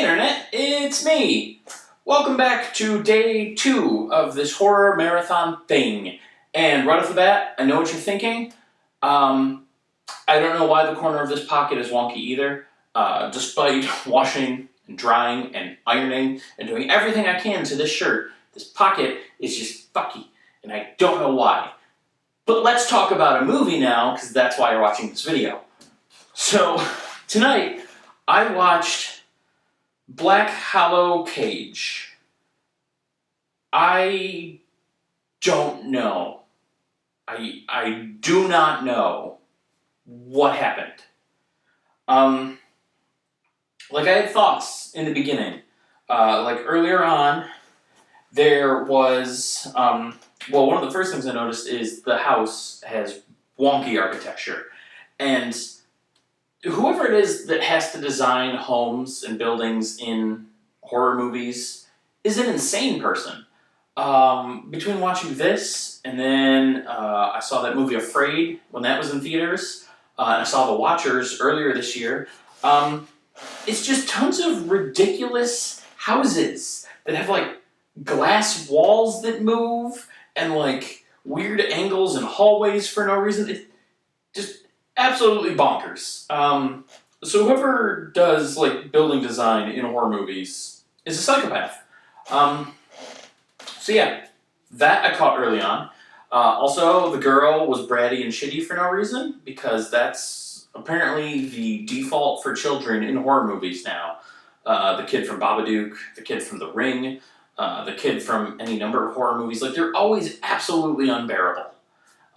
Hey Internet, it's me! Welcome back to day 2 of this horror marathon thing. And right off the bat, I know what you're thinking. I don't know why the corner of this pocket is wonky either. Despite washing and drying and ironing and doing everything I can to this shirt, this pocket is just fucky, and I don't know why. But let's talk about a movie now, because that's why you're watching this video. So, tonight, I watched Black Hollow Cage. I don't know. I do not know what happened. Like I had thoughts in the beginning. Like earlier on, there was, well, one of the first things I noticed is the house has wonky architecture. And whoever it is that has to design homes and buildings in horror movies is an insane person. Between watching this and then I saw that movie Afraid when that was in theaters, and I saw The Watchers earlier this year, it's just tons of ridiculous houses that have like glass walls that move and like weird angles and hallways for no reason. It's just absolutely bonkers. So whoever does like building design in horror movies is a psychopath. So yeah, that I caught early on. Also, the girl was bratty and shitty for no reason, because that's apparently the default for children in horror movies now. The kid from Babadook, the kid from The Ring, the kid from any number of horror movies, like they're always absolutely unbearable.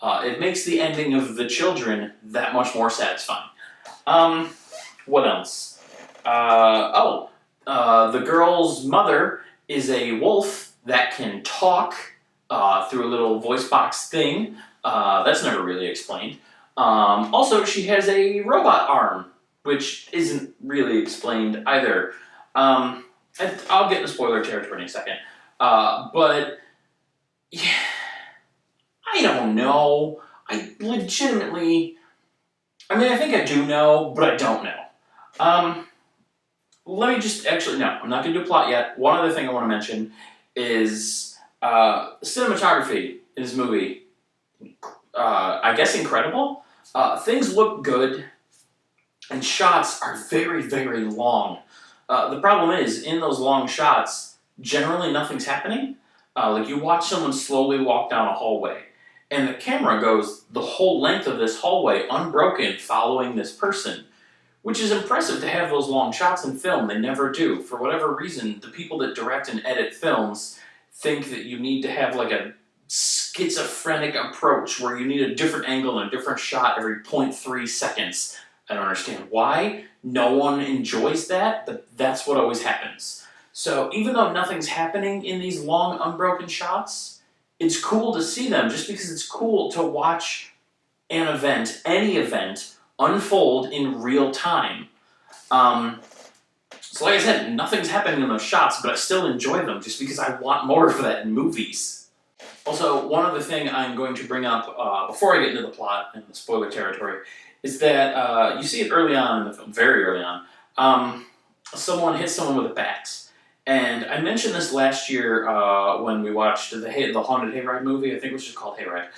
It makes the ending of The Children that much more satisfying. What else? The girl's mother is a wolf that can talk through a little voice box thing. That's never really explained. Also, she has a robot arm, which isn't really explained either. And I'll get into spoiler territory in a second. But, yeah, I don't know. I legitimately... I mean, I think I do know, but I don't know. Let me just... Actually, no, I'm not going to do a plot yet. One other thing I want to mention is cinematography in this movie. I guess incredible. Things look good, and shots are very, very long. The problem is, in those long shots, generally nothing's happening. Like you watch someone slowly walk down a hallway, and the camera goes the whole length of this hallway unbroken, following this person, which is impressive to have those long shots in film. They never do. For whatever reason, the people that direct and edit films think that you need to have like a schizophrenic approach where you need a different angle and a different shot every 0.3 seconds. I don't understand why. No one enjoys that, but that's what always happens. So even though nothing's happening in these long, unbroken shots, it's cool to see them just because it's cool to watch an event, any event, unfold in real time. So like I said, nothing's happening in those shots, but I still enjoy them just because I want more of that in movies. Also, one other thing I'm going to bring up before I get into the plot and the spoiler territory is that you see it early on in the film, very early on. Someone hits someone with a bat. And I mentioned this last year when we watched the Haunted Hayride movie. I think it was just called Hayride.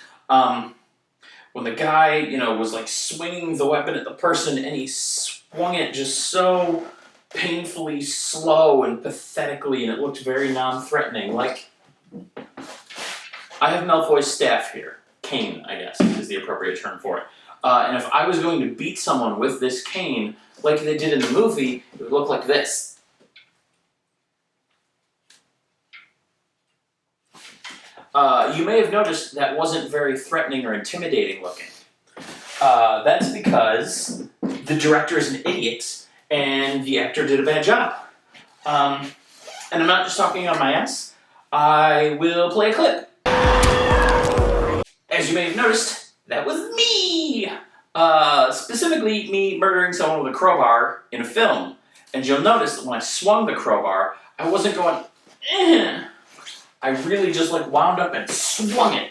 When the guy, was like swinging the weapon at the person, and he swung it just so painfully slow and pathetically, and it looked very non-threatening. Like, I have Malfoy's staff here. Cane, I guess, is the appropriate term for it. And if I was going to beat someone with this cane, like they did in the movie, it would look like this. You may have noticed that wasn't very threatening or intimidating looking. That's because the director is an idiot and the actor did a bad job. And I'm not just talking on my ass. I will play a clip. As you may have noticed, that was me! Specifically, me murdering someone with a crowbar in a film. And you'll notice that when I swung the crowbar, I wasn't going, eh. I really just wound up and swung it.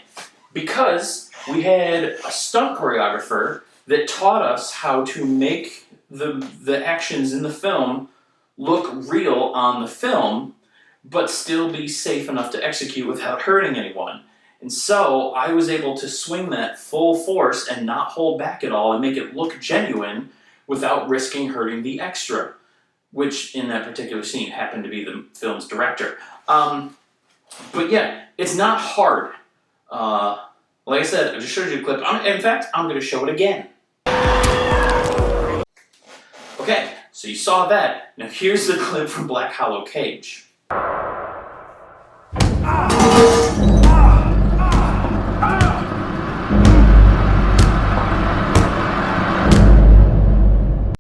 Because we had a stunt choreographer that taught us how to make the actions in the film look real on the film, but still be safe enough to execute without hurting anyone. And so I was able to swing that full force and not hold back at all and make it look genuine without risking hurting the extra, which in that particular scene happened to be the film's director. But yeah, it's not hard. Like I said, I just showed you a clip. In fact, I'm going to show it again. Okay, so you saw that. Now here's the clip from Black Hollow Cage.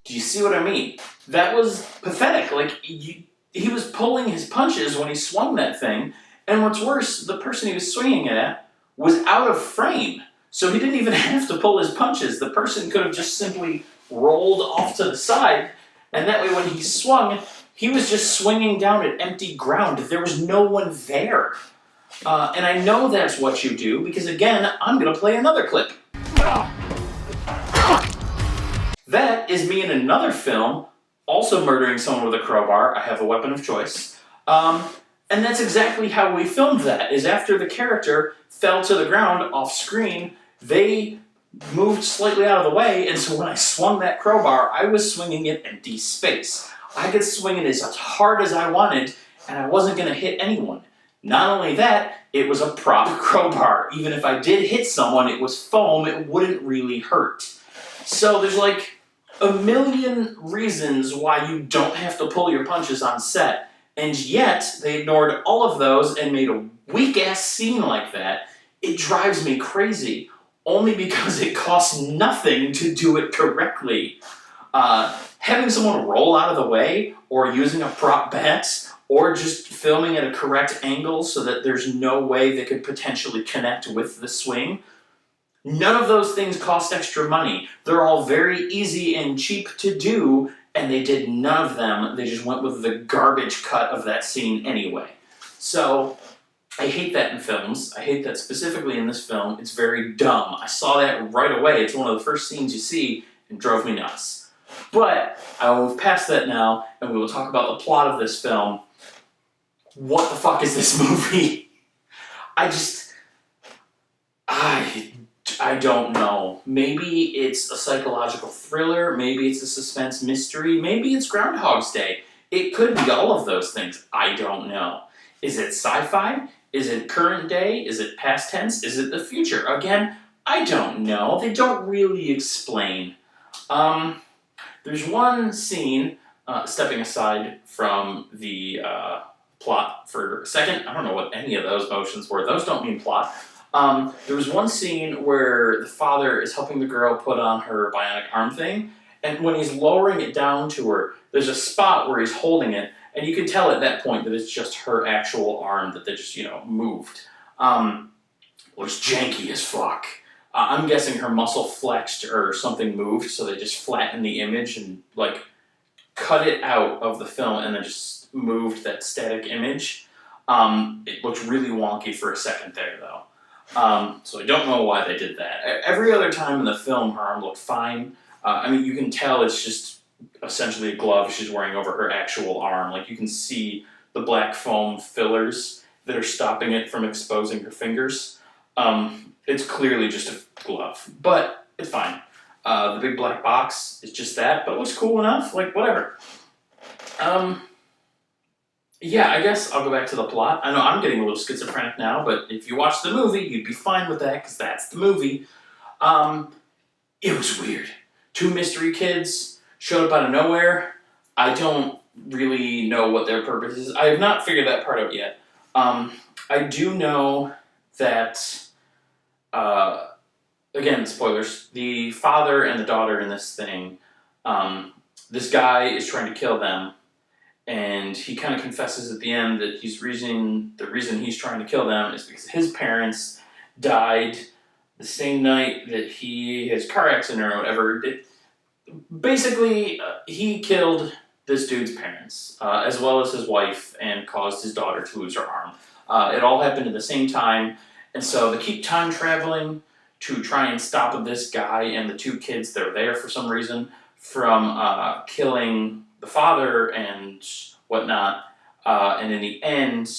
Do you see what I mean? That was pathetic. Like, he was pulling his punches when he swung that thing, and what's worse, the person he was swinging it at was out of frame. So he didn't even have to pull his punches. The person could have just simply rolled off to the side, and that way when he swung, he was just swinging down at empty ground. There was no one there. And I know that's what you do, because again, I'm going to play another clip. That is me in another film, also murdering someone with a crowbar. I have a weapon of choice. And that's exactly how we filmed that, is after the character fell to the ground off screen, they moved slightly out of the way, and so when I swung that crowbar, I was swinging at empty space. I could swing it as hard as I wanted, and I wasn't going to hit anyone. Not only that, it was a prop crowbar. Even if I did hit someone, it was foam, it wouldn't really hurt. So there's like a million reasons why you don't have to pull your punches on set, and yet they ignored all of those and made a weak-ass scene like that. It drives me crazy, only because it costs nothing to do it correctly. Having someone roll out of the way, or using a prop bat, or just filming at a correct angle so that there's no way they could potentially connect with the swing, none of those things cost extra money. They're all very easy and cheap to do, and they did none of them. They just went with the garbage cut of that scene anyway. So, I hate that in films. I hate that specifically in this film. It's very dumb. I saw that right away. It's one of the first scenes you see, and drove me nuts. But I will move past that now, and we will talk about the plot of this film. What the fuck is this movie? I don't know. Maybe it's a psychological thriller, maybe it's a suspense mystery, maybe it's Groundhog's Day. It could be all of those things. I don't know. Is it sci-fi? Is it current day? Is it past tense? Is it the future? Again, I don't know. They don't really explain. There's one scene, stepping aside from the plot for a second. I don't know what any of those motions were. Those don't mean plot. There was one scene where the father is helping the girl put on her bionic arm thing, and when he's lowering it down to her, there's a spot where he's holding it, and you can tell at that point that it's just her actual arm that they just, moved. Was janky as fuck. I'm guessing her muscle flexed or something moved, so they just flattened the image and, cut it out of the film and then just moved that static image. It looked really wonky for a second there, though. So I don't know why they did that. Every other time in the film, her arm looked fine. You can tell it's just essentially a glove she's wearing over her actual arm. You can see the black foam fillers that are stopping it from exposing her fingers. It's clearly just a glove, but it's fine. The big black box is just that, but it looks cool enough, whatever. Yeah, I guess I'll go back to the plot. I know I'm getting a little schizophrenic now, but if you watch the movie, you'd be fine with that, because that's the movie. It was weird. Two mystery kids showed up out of nowhere. I don't really know what their purpose is. I have not figured that part out yet. I do know that, again, spoilers, the father and the daughter in this thing, this guy is trying to kill them, and he kind of confesses at the end that the reason he's trying to kill them is because his parents died the same night that his car accident or whatever. Basically, he killed this dude's parents, as well as his wife, and caused his daughter to lose her arm. It all happened at the same time, and so they keep time traveling to try and stop this guy and the two kids that are there for some reason from killing the father and whatnot. And in the end,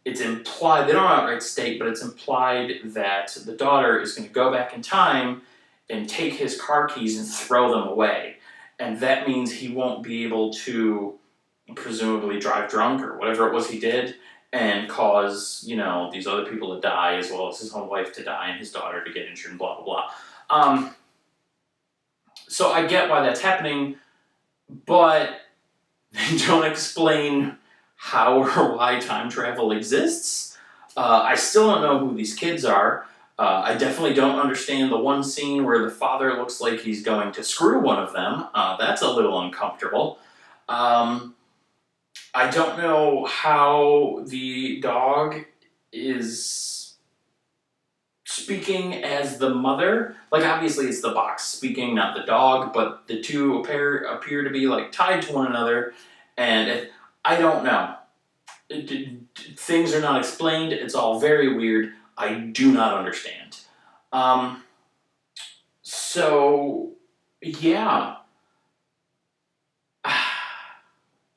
it's implied, they don't outright state, but it's implied that the daughter is going to go back in time and take his car keys and throw them away. And that means he won't be able to presumably drive drunk or whatever it was he did and cause, these other people to die as well as his own wife to die and his daughter to get injured and blah, blah, blah. So I get why that's happening, but they don't explain how or why time travel exists. I still don't know who these kids are. I definitely don't understand the one scene where the father looks like he's going to screw one of them. That's a little uncomfortable. I don't know how the dog is speaking as the mother. Like, obviously it's the box speaking, not the dog, but the two appear to be, like, tied to one another, and I don't know. Things are not explained. It's all very weird. I do not understand. So, yeah.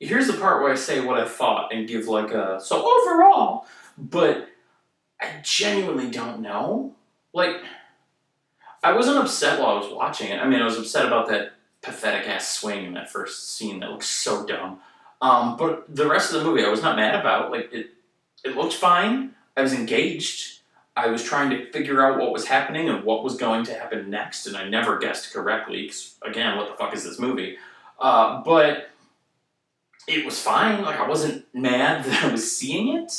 Here's the part where I say what I thought and give like a, so overall, but I genuinely don't know. Like, I wasn't upset while I was watching it. I mean, I was upset about that pathetic-ass swing in that first scene that looks so dumb. But the rest of the movie I was not mad about. Like, it looked fine. I was engaged. I was trying to figure out what was happening and what was going to happen next, and I never guessed correctly, because, again, what the fuck is this movie? But it was fine. Like, I wasn't mad that I was seeing it.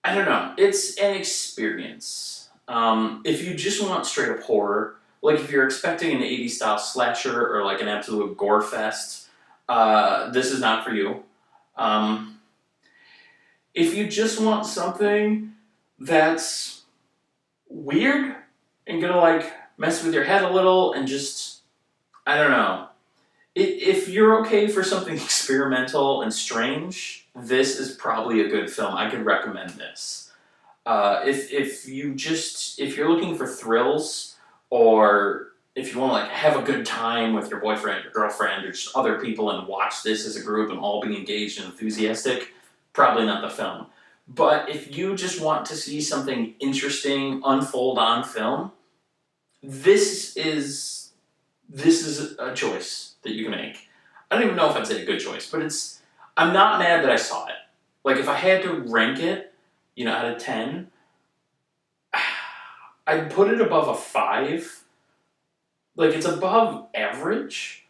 I don't know. It's an experience. If you just want straight up horror, like if you're expecting an 80s style slasher or like an absolute gore fest, this is not for you. If you just want something that's weird and gonna like mess with your head a little and just, I don't know. If you're okay for something experimental and strange, this is probably a good film. I could recommend this. If you're looking for thrills, or if you want to like have a good time with your boyfriend or girlfriend or just other people and watch this as a group and all be engaged and enthusiastic, probably not the film. But if you just want to see something interesting unfold on film, this is a choice that you can make. I don't even know if I'd say a good choice, but I'm not mad that I saw it. Like, if I had to rank it, out of 10, I'd put it above a 5. Like, it's above average,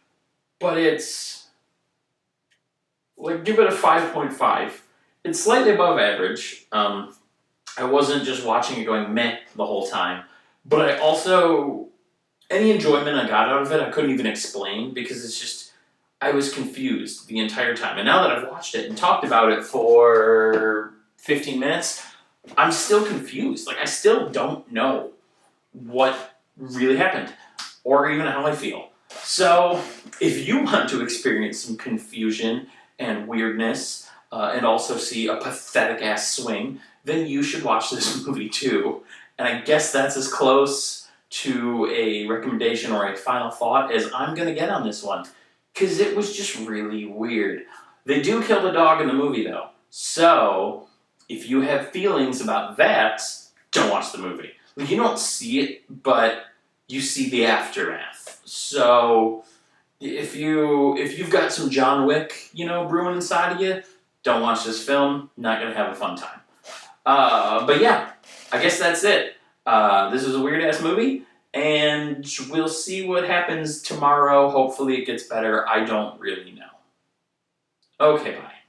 but it's, like, give it a 5.5. It's slightly above average. I wasn't just watching it going meh the whole time, but I also, any enjoyment I got out of it, I couldn't even explain, because it's just, I was confused the entire time. And now that I've watched it and talked about it for 15 minutes, I'm still confused. Like, I still don't know what really happened, or even how I feel. So, if you want to experience some confusion and weirdness, and also see a pathetic-ass swing, then you should watch this movie too. And I guess that's as close to a recommendation or a final thought as I'm gonna get on this one, because it was just really weird. They do kill the dog in the movie, though. So, if you have feelings about that, don't watch the movie. Like, you don't see it, but you see the aftermath. So, if you've got some John Wick, brewing inside of you, don't watch this film. Not gonna have a fun time. But yeah, I guess that's it. This is a weird-ass movie, and we'll see what happens tomorrow. Hopefully it gets better. I don't really know. Okay, bye.